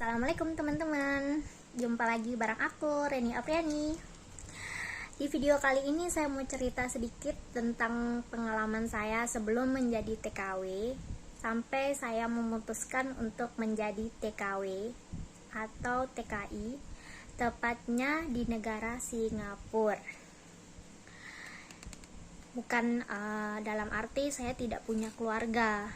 Assalamualaikum teman-teman. Jumpa lagi bareng aku, Reni Apriani. Di video kali ini saya mau cerita sedikit tentang pengalaman saya sebelum menjadi TKW sampai saya memutuskan untuk menjadi TKW atau TKI, tepatnya di negara Singapura. Bukan dalam arti saya tidak punya keluarga.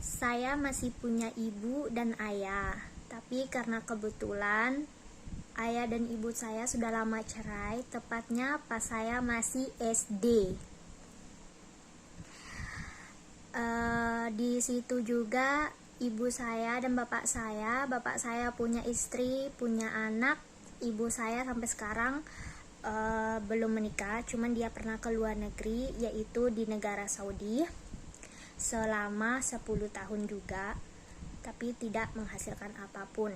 Saya masih punya ibu dan ayah, tapi karena kebetulan ayah dan ibu saya sudah lama cerai, tepatnya pas saya masih SD. Di situ juga ibu saya dan bapak saya punya istri, punya anak. Ibu saya sampai sekarang belum menikah, cuman dia pernah ke luar negeri, yaitu di negara Saudi selama 10 tahun juga, tapi tidak menghasilkan apapun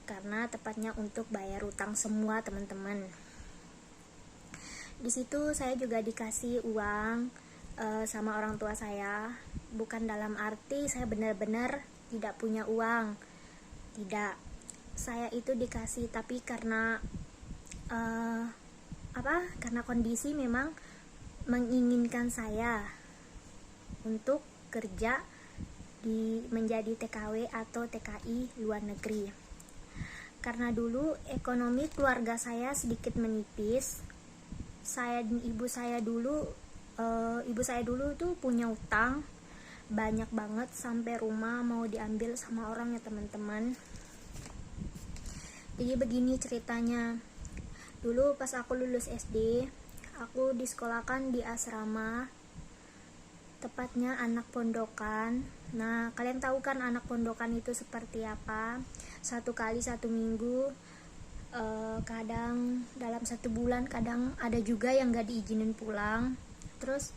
karena tepatnya untuk bayar utang semua teman-teman. Di situ saya juga dikasih uang sama orang tua saya, bukan dalam arti saya benar-benar tidak punya uang, tidak. Saya itu dikasih tapi karena karena kondisi memang menginginkan saya untuk kerja menjadi TKW atau TKI luar negeri. Karena dulu ekonomi keluarga saya sedikit menipis. Saya dan ibu saya dulu tuh punya utang banyak banget sampai rumah mau diambil sama orang ya teman-teman. Jadi begini ceritanya. Dulu pas aku lulus SD, aku disekolahkan di asrama, tepatnya anak pondokan. Nah, kalian tahu kan anak pondokan itu seperti apa? 1 kali 1 minggu, kadang dalam 1 bulan, kadang ada juga yang gak diizinin pulang. Terus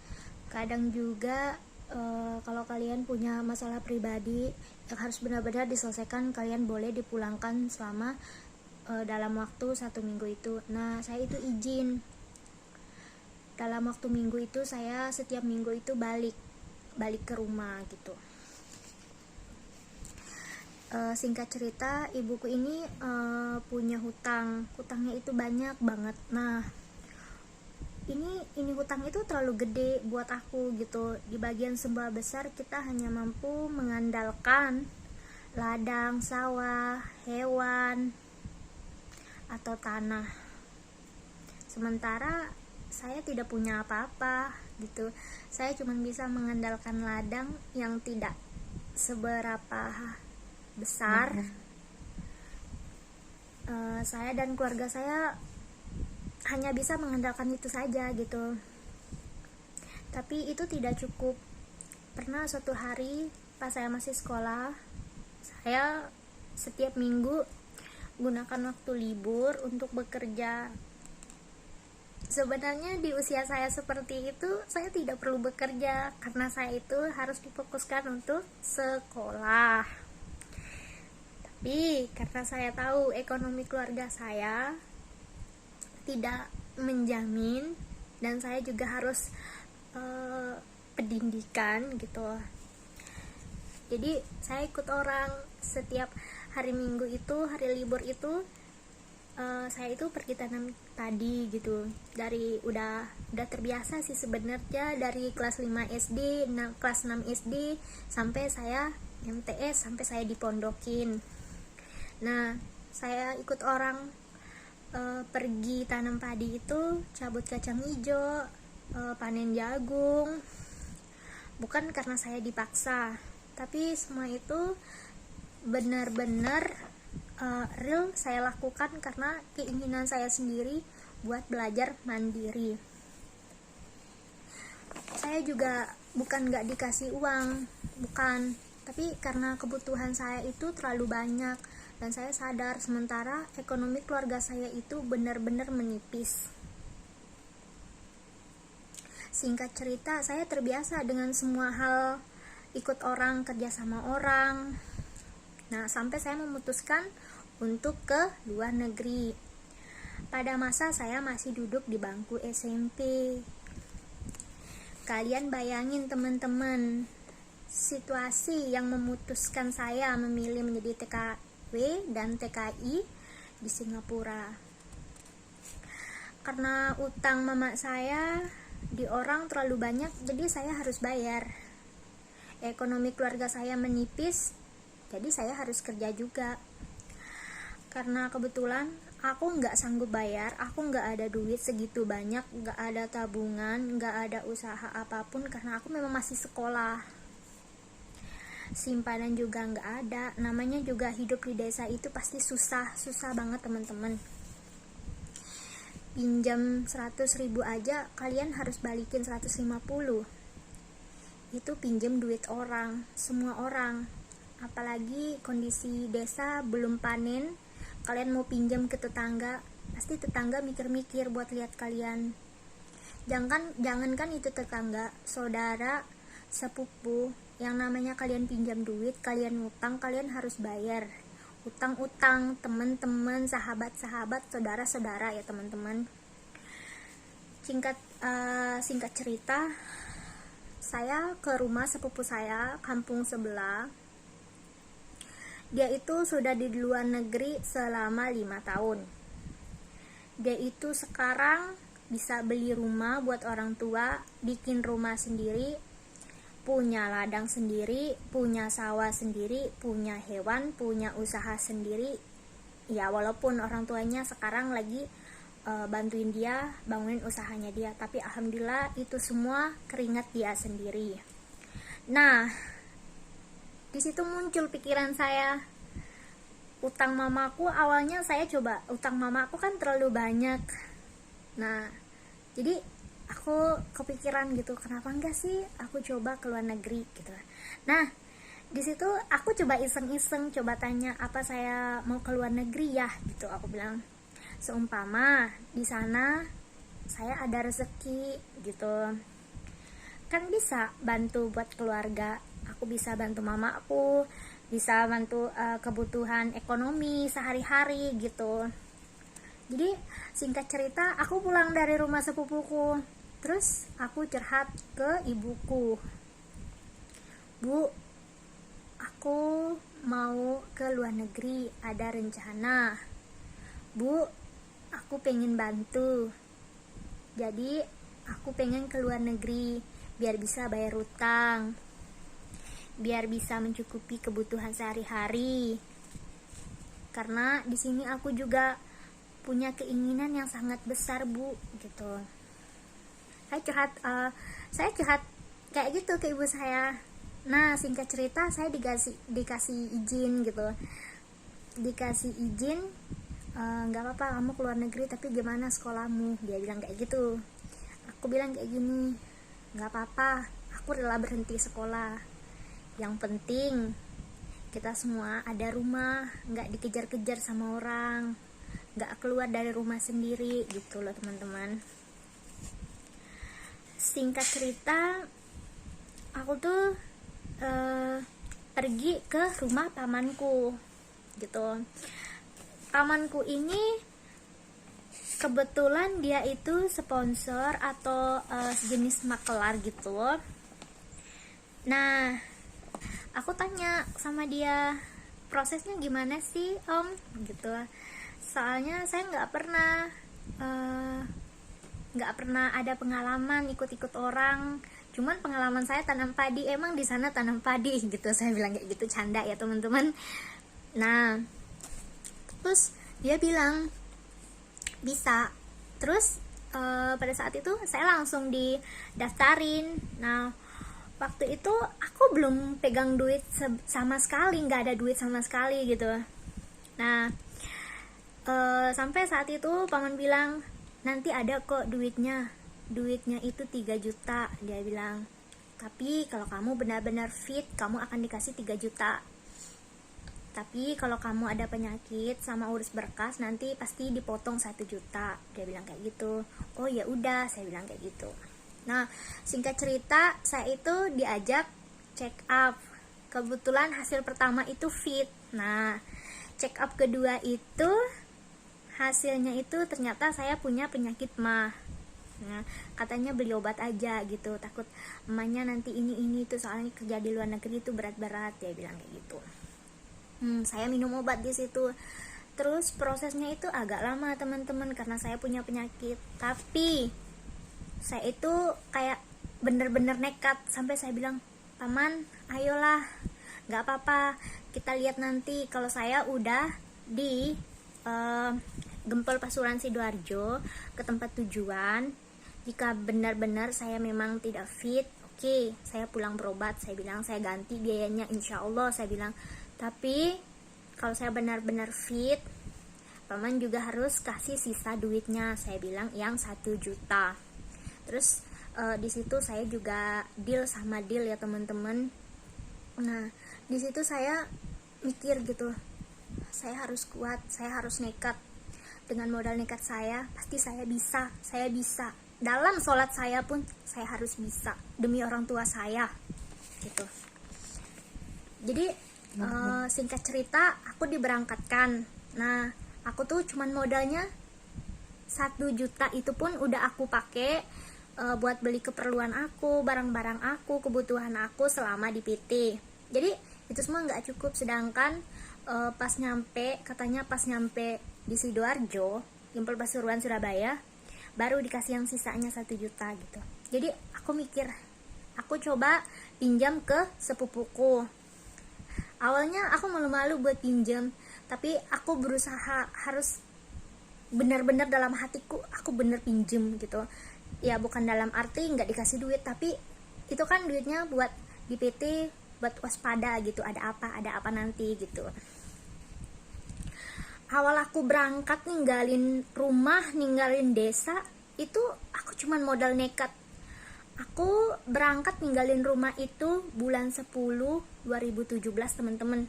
kadang juga kalau kalian punya masalah pribadi yang harus benar-benar diselesaikan, kalian boleh dipulangkan selama dalam waktu 1 minggu itu. Nah, saya itu izin. Dalam waktu minggu itu saya setiap minggu itu balik ke rumah gitu. Singkat cerita, ibuku ini punya hutangnya itu banyak banget. Nah, ini hutang itu terlalu gede buat aku gitu. Di bagian sebelah besar kita hanya mampu mengandalkan ladang, sawah, hewan, atau tanah. Sementara saya tidak punya apa-apa gitu. Saya cuma bisa mengandalkan ladang yang tidak seberapa besar. Saya dan keluarga saya hanya bisa mengandalkan itu saja gitu. Tapi itu tidak cukup. Pernah suatu hari pas saya masih sekolah, saya setiap minggu gunakan waktu libur untuk bekerja. Sebenarnya di usia saya seperti itu, saya tidak perlu bekerja karena saya itu harus difokuskan untuk sekolah. Tapi karena saya tahu ekonomi keluarga saya tidak menjamin dan saya juga harus pendidikan gitu. Jadi saya ikut orang setiap hari Minggu itu, hari libur itu, saya itu pergi tanam padi gitu. Udah terbiasa sih sebenarnya dari kelas 5 SD, kelas 6 SD sampai saya MTS, sampai saya dipondokin. Nah, saya ikut orang pergi tanam padi itu, cabut kacang hijau, panen jagung. Bukan karena saya dipaksa, tapi semua itu benar-benar real saya lakukan karena keinginan saya sendiri buat belajar mandiri. Saya juga bukan gak dikasih uang, bukan, tapi karena kebutuhan saya itu terlalu banyak dan saya sadar sementara ekonomi keluarga saya itu benar-benar menipis. Singkat cerita, saya terbiasa dengan semua hal, ikut orang, kerja sama orang. Nah, sampai saya memutuskan untuk ke luar negeri. Pada masa saya masih duduk di bangku SMP. Kalian bayangin teman-teman, situasi yang memutuskan saya memilih menjadi TKW dan TKI di Singapura. Karena utang mama saya di orang terlalu banyak, jadi saya harus bayar. Ekonomi keluarga saya menipis, jadi saya harus kerja juga. Karena kebetulan aku nggak sanggup bayar, aku nggak ada duit segitu banyak, nggak ada tabungan, nggak ada usaha apapun, karena aku memang masih sekolah. Simpanan juga nggak ada. Namanya juga hidup di desa itu pasti susah banget teman-teman. Pinjam 100.000 aja kalian harus balikin 150. Itu pinjam duit orang, semua orang. Apalagi kondisi desa belum panen, kalian mau pinjam ke tetangga, pasti tetangga mikir-mikir buat lihat kalian. Jangankan itu tetangga, saudara, sepupu, yang namanya kalian pinjam duit, kalian ngutang, kalian harus bayar. Utang-utang, teman-teman, sahabat-sahabat, saudara-saudara ya teman-teman. Singkat cerita, saya ke rumah sepupu saya, kampung sebelah. Dia itu sudah di luar negeri selama 5 tahun. Dia itu sekarang bisa beli rumah buat orang tua, bikin rumah sendiri, punya ladang sendiri, punya sawah sendiri, punya hewan, punya usaha sendiri. Ya walaupun orang tuanya sekarang lagi bantuin dia bangunin usahanya dia, tapi alhamdulillah itu semua keringat dia sendiri. Nah, di situ muncul pikiran saya, utang mamaku. Awalnya saya coba, utang mamaku kan terlalu banyak. Nah, jadi aku kepikiran gitu, kenapa enggak sih aku coba ke luar negeri gitu. Nah, di situ aku coba iseng-iseng, coba tanya, apa saya mau ke luar negeri ya gitu. Aku bilang, seumpama di sana saya ada rezeki gitu, kan bisa bantu buat keluarga. Aku bisa bantu mama aku, bisa bantu kebutuhan ekonomi sehari-hari gitu. Jadi singkat cerita, aku pulang dari rumah sepupuku, terus aku curhat ke ibuku, Bu, aku mau ke luar negeri, ada rencana. Bu, aku pengen bantu, jadi aku pengen ke luar negeri biar bisa bayar utang, biar bisa mencukupi kebutuhan sehari-hari. Karena di sini aku juga punya keinginan yang sangat besar, Bu, gitu. Saya curhat kayak gitu ke ibu saya. Nah, singkat cerita, saya dikasih izin gitu, dikasih izin, nggak apa-apa kamu keluar negeri, tapi gimana sekolahmu, dia bilang kayak gitu. Aku bilang kayak gini, nggak apa-apa, aku rela berhenti sekolah, yang penting kita semua ada rumah, nggak dikejar-kejar sama orang, nggak keluar dari rumah sendiri gitu loh teman-teman. Singkat cerita, aku tuh pergi ke rumah pamanku gitu. Pamanku ini kebetulan dia itu sponsor atau sejenis makelar gitu. Nah, aku tanya sama dia, prosesnya gimana sih om gitu. Soalnya saya nggak pernah ada pengalaman ikut-ikut orang, cuman pengalaman saya tanam padi, emang di sana tanam padi gitu. Saya bilang kayak gitu, canda ya teman-teman. Nah, terus dia bilang bisa. Terus pada saat itu saya langsung didaftarin. Nah, waktu itu aku belum pegang duit sama sekali, nggak ada duit sama sekali gitu. Nah, sampai saat itu paman bilang, nanti ada kok duitnya itu 3 juta, dia bilang. Tapi kalau kamu benar-benar fit, kamu akan dikasih 3 juta. Tapi kalau kamu ada penyakit sama urus berkas, nanti pasti dipotong 1 juta, dia bilang kayak gitu. Oh ya udah, saya bilang kayak gitu. Nah, singkat cerita, saya itu diajak check up. Kebetulan hasil pertama itu fit. Nah, check up kedua itu hasilnya itu ternyata saya punya penyakit MAH. Nah, katanya beli obat aja gitu, takut emaknya nanti ini itu, soalnya kerja di luar negeri itu berat-berat, dia bilang kayak gitu. Saya minum obat di situ. Terus prosesnya itu agak lama teman-teman, karena saya punya penyakit. Tapi saya itu kayak bener-bener nekat, sampai saya bilang, paman ayolah, nggak apa-apa, kita lihat nanti kalau saya udah di Gempol Pasuruan Sidoarjo ke tempat tujuan. Jika benar-benar saya memang tidak fit, oke, saya pulang berobat. Saya bilang saya ganti biayanya, insya Allah, saya bilang. Tapi kalau saya benar-benar fit, paman juga harus kasih sisa duitnya, saya bilang, yang 1 juta. Terus di situ saya juga deal ya teman-teman. Nah, di situ saya mikir gitu, saya harus kuat, saya harus nekat. Dengan modal nekat saya, pasti saya bisa. Dalam sholat saya pun saya harus bisa, demi orang tua saya gitu. Jadi singkat cerita, aku diberangkatkan. Nah, aku tuh cuman modalnya 1 juta, itu pun udah aku pakai buat beli keperluan aku, barang-barang aku, kebutuhan aku selama di PT. Jadi itu semua nggak cukup. Sedangkan pas nyampe di Sidoarjo, Gempol Pasuruan Surabaya, baru dikasih yang sisanya 1 juta gitu. Jadi aku mikir, aku coba pinjam ke sepupuku. Awalnya aku malu-malu buat pinjam, tapi aku berusaha harus benar-benar dalam hatiku, aku bener pinjem gitu. Ya bukan dalam arti nggak dikasih duit, tapi itu kan duitnya buat di PT, buat waspada gitu, ada apa nanti gitu. Awal aku berangkat ninggalin rumah, ninggalin desa, itu aku cuman modal nekat. Aku berangkat ninggalin rumah itu bulan 10 2017 teman-teman.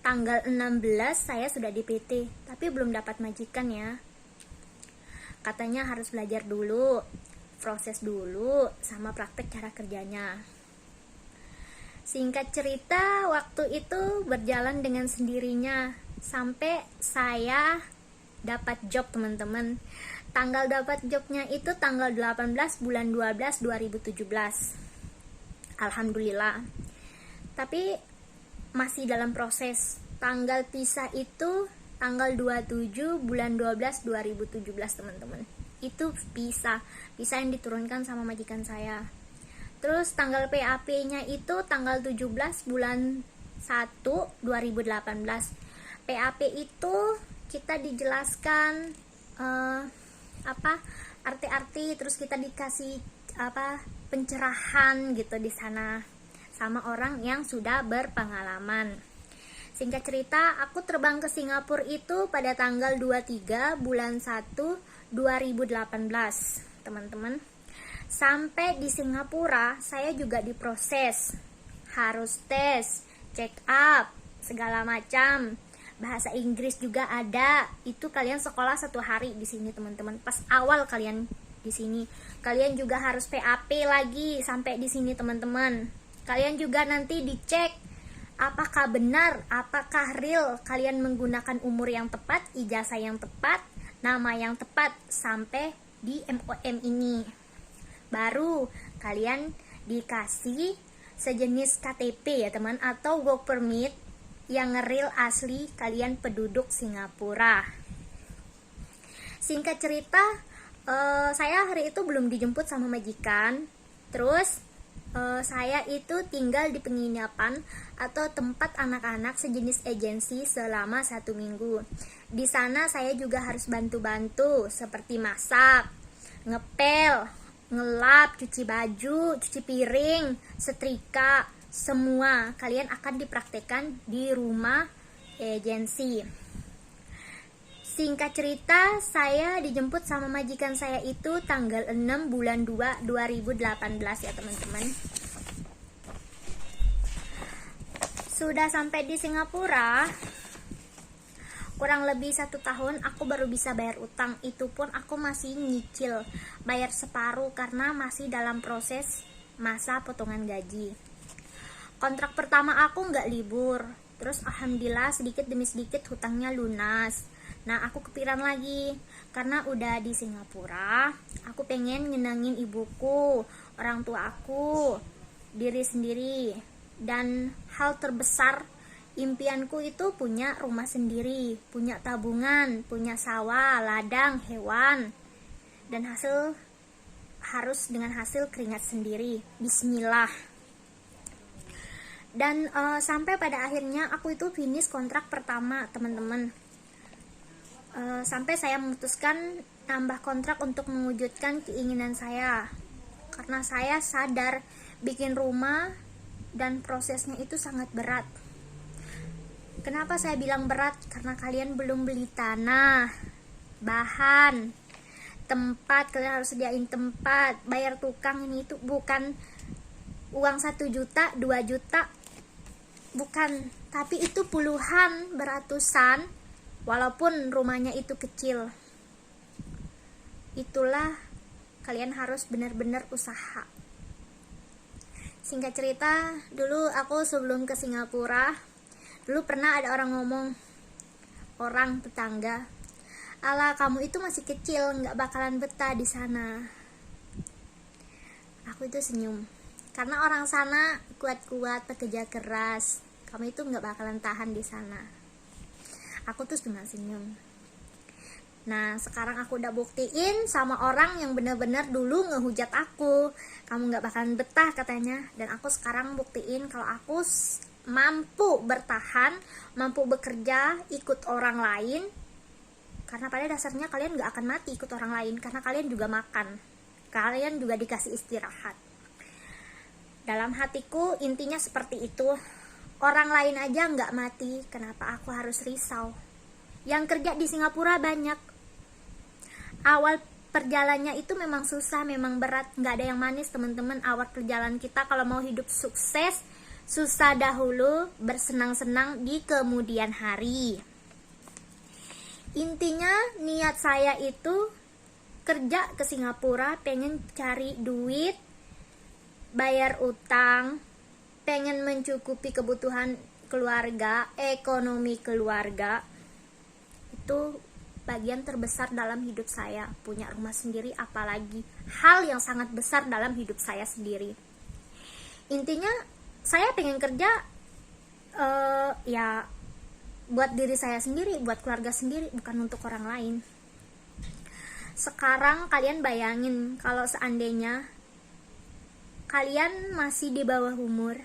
Tanggal 16 saya sudah di PT, tapi belum dapat majikan ya. Katanya harus belajar dulu, proses dulu, sama praktek cara kerjanya. Singkat cerita, waktu itu berjalan dengan sendirinya sampai saya dapat job teman-teman. Tanggal dapat jobnya itu tanggal 18 bulan 12 2017. Alhamdulillah. Tapi masih dalam proses. Tanggal pisah itu tanggal 27 bulan 12 2017 teman-teman. Itu pisah yang diturunkan sama majikan saya. Terus tanggal PAP-nya itu tanggal 17 bulan 1 2018. PAP itu kita dijelaskan arti-arti, terus kita dikasih pencerahan gitu di sana sama orang yang sudah berpengalaman. Singkat cerita, aku terbang ke Singapura itu pada tanggal 23 bulan 1 2018 teman-teman. Sampai di Singapura saya juga diproses, harus tes, check up, segala macam. Bahasa Inggris juga ada. Itu kalian sekolah 1 hari di sini teman-teman. Pas awal kalian di sini, kalian juga harus PAP lagi sampai di sini teman-teman. Kalian juga nanti dicek apakah benar, apakah real kalian menggunakan umur yang tepat, ijazah yang tepat, nama yang tepat sampai di MOM ini. Baru kalian dikasih sejenis KTP ya teman, atau work permit yang real asli kalian penduduk Singapura. Singkat cerita, saya hari itu belum dijemput sama majikan. Terus saya itu tinggal di penginapan atau tempat anak-anak sejenis agensi selama 1 minggu. Di sana saya juga harus bantu-bantu seperti masak, ngepel, ngelap, cuci baju, cuci piring, setrika, semua kalian akan dipraktekkan di rumah agensi. Singkat cerita, saya dijemput sama majikan saya itu tanggal 6 bulan 2 2018 ya teman-teman. Sudah sampai di Singapura, kurang lebih 1 tahun aku baru bisa bayar utang. Itu pun aku masih nyicil, bayar separuh karena masih dalam proses masa potongan gaji. Kontrak pertama aku nggak libur, terus alhamdulillah sedikit demi sedikit hutangnya lunas. Nah, aku kepikiran lagi, karena udah di Singapura, aku pengen nyenangin ibuku, orang tua aku, diri sendiri. Dan hal terbesar impianku itu punya rumah sendiri, punya tabungan, punya sawah, ladang, hewan. Dan harus dengan hasil keringat sendiri. Bismillah. Dan sampai pada akhirnya aku itu finish kontrak pertama, teman-teman. Sampai saya memutuskan tambah kontrak untuk mewujudkan keinginan saya, karena saya sadar bikin rumah dan prosesnya itu sangat berat. Kenapa saya bilang berat? Karena kalian belum beli tanah, bahan, tempat. Kalian harus sediain tempat, bayar tukang. Ini itu bukan uang 1 juta, 2 juta, bukan, tapi itu puluhan, beratusan, walaupun rumahnya itu kecil. Itulah, kalian harus benar-benar usaha. Singkat cerita, dulu aku sebelum ke Singapura, dulu pernah ada orang ngomong, orang tetangga, "Ala, kamu itu masih kecil, nggak bakalan betah di sana." Aku itu senyum, karena orang sana kuat-kuat, pekerja keras. Kamu itu nggak bakalan tahan di sana. Aku tuh cuma senyum. Nah, sekarang aku udah buktiin sama orang yang benar-benar dulu ngehujat aku, "Kamu gak bakalan betah," katanya. Dan aku sekarang buktiin kalau aku mampu bertahan, mampu bekerja, ikut orang lain. Karena pada dasarnya kalian gak akan mati ikut orang lain, karena kalian juga makan, kalian juga dikasih istirahat. Dalam hatiku intinya seperti itu. Orang lain aja gak mati, kenapa aku harus risau? Yang kerja di Singapura banyak. Awal perjalannya itu memang susah, memang berat, nggak ada yang manis, teman-teman. Awal perjalanan kita kalau mau hidup sukses, susah dahulu, bersenang-senang di kemudian hari. Intinya niat saya itu kerja ke Singapura, pengen cari duit, bayar utang, pengen mencukupi kebutuhan keluarga, ekonomi keluarga. Itu bagian terbesar dalam hidup saya. Punya rumah sendiri, apalagi hal yang sangat besar dalam hidup saya sendiri. Intinya saya pengen kerja ya buat diri saya sendiri, buat keluarga sendiri, bukan untuk orang lain. Sekarang kalian bayangin kalau seandainya kalian masih di bawah umur,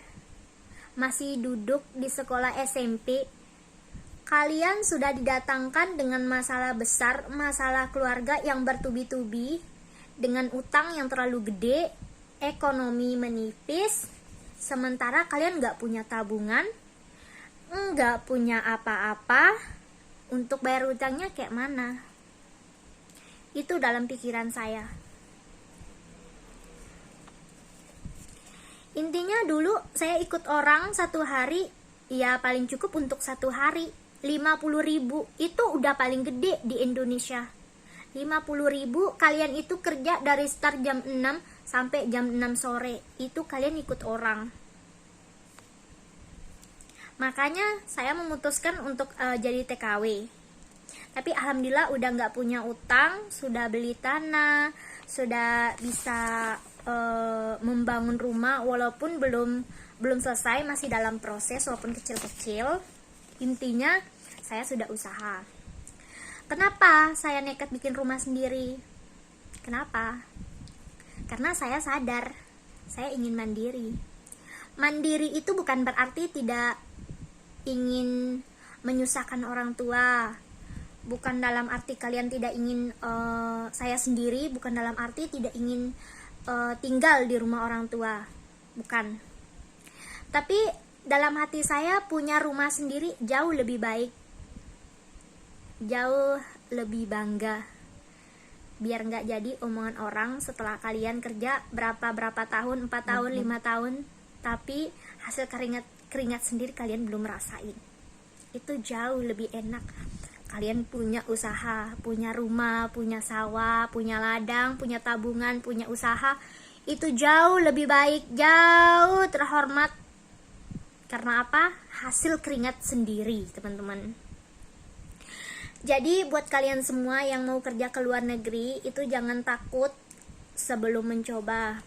masih duduk di sekolah SMP, kalian sudah didatangkan dengan masalah besar, masalah keluarga yang bertubi-tubi, dengan utang yang terlalu gede, ekonomi menipis, sementara kalian nggak punya tabungan, nggak punya apa-apa, untuk bayar utangnya kayak mana? Itu dalam pikiran saya. Intinya dulu saya ikut orang 1 hari, ya paling cukup untuk 1 hari. 50.000 itu udah paling gede di Indonesia. 50.000 kalian itu kerja dari start jam 6 sampai jam 6 sore. Itu kalian ikut orang. Makanya saya memutuskan untuk jadi TKW. Tapi alhamdulillah udah nggak punya utang, sudah beli tanah, sudah bisa membangun rumah, walaupun belum selesai, masih dalam proses, walaupun kecil-kecil. Intinya saya sudah usaha. Kenapa saya nekat bikin rumah sendiri? Kenapa? Karena saya sadar saya ingin mandiri. Mandiri itu bukan berarti tidak ingin menyusahkan orang tua, bukan dalam arti kalian tidak ingin saya sendiri, bukan dalam arti tidak ingin tinggal di rumah orang tua, bukan. Tapi dalam hati saya punya rumah sendiri jauh lebih baik, jauh lebih bangga. Biar nggak jadi omongan orang setelah kalian kerja berapa tahun, 4 tahun, 5 tahun, tapi hasil keringat sendiri kalian belum rasain. Itu jauh lebih enak. Kalian punya usaha, punya rumah, punya sawah, punya ladang, punya tabungan, punya usaha. Itu jauh lebih baik, jauh terhormat. Karena apa? Hasil keringat sendiri, teman-teman. Jadi buat kalian semua yang mau kerja ke luar negeri itu jangan takut sebelum mencoba.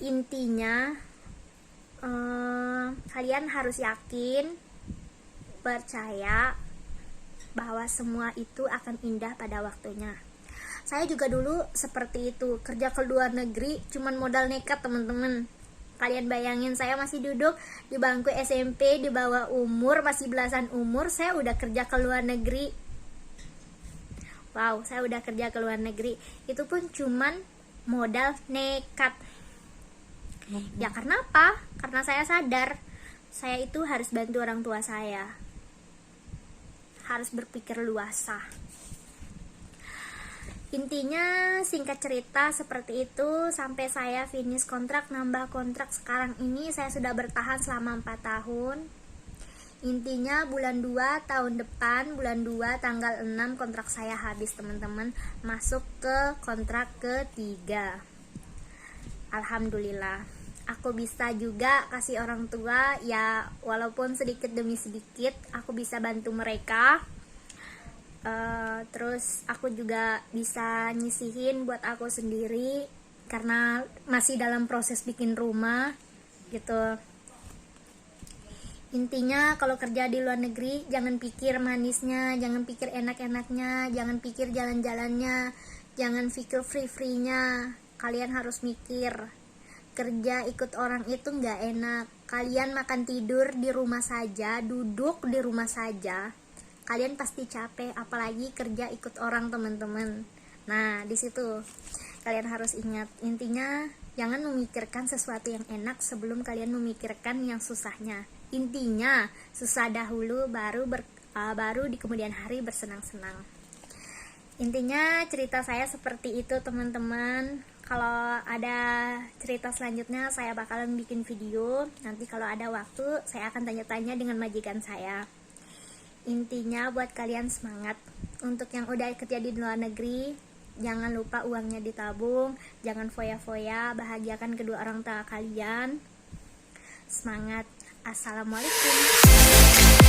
Intinya kalian harus yakin, percaya bahwa semua itu akan indah pada waktunya. Saya juga dulu seperti itu, kerja ke luar negeri cuman modal nekat teman-teman. Kalian bayangin, saya masih duduk di bangku SMP, di bawah umur, masih belasan umur, saya udah kerja ke luar negeri. Wow, saya udah kerja ke luar negeri. Itu pun cuman modal nekat. Ya karena apa? Karena saya sadar, saya itu harus bantu orang tua saya. Harus berpikir luasa. Intinya singkat cerita seperti itu sampai saya finish kontrak, nambah kontrak. Sekarang ini saya sudah bertahan selama 4 tahun. Intinya bulan 2 tahun depan, bulan 2 tanggal 6 kontrak saya habis teman-teman. Masuk ke kontrak ketiga. Alhamdulillah. Aku bisa juga kasih orang tua, ya walaupun sedikit demi sedikit aku bisa bantu mereka. Terus aku juga bisa nyisihin buat aku sendiri karena masih dalam proses bikin rumah gitu. Intinya kalau kerja di luar negeri jangan pikir manisnya, jangan pikir enak-enaknya, jangan pikir jalan-jalannya, jangan pikir free-free-nya. Kalian harus mikir, kerja ikut orang itu nggak enak. Kalian makan tidur di rumah saja, duduk di rumah saja, kalian pasti capek, apalagi kerja ikut orang teman-teman. Nah di situ kalian harus ingat, intinya jangan memikirkan sesuatu yang enak sebelum kalian memikirkan yang susahnya. Intinya susah dahulu baru di kemudian hari bersenang-senang. Intinya cerita saya seperti itu teman-teman. Kalau ada cerita selanjutnya saya bakalan bikin video. Nanti kalau ada waktu saya akan tanya-tanya dengan majikan saya. Intinya buat kalian semangat. Untuk yang udah kerja di luar negeri, jangan lupa uangnya ditabung, jangan foya-foya, bahagiakan kedua orang tua kalian. Semangat. Assalamualaikum.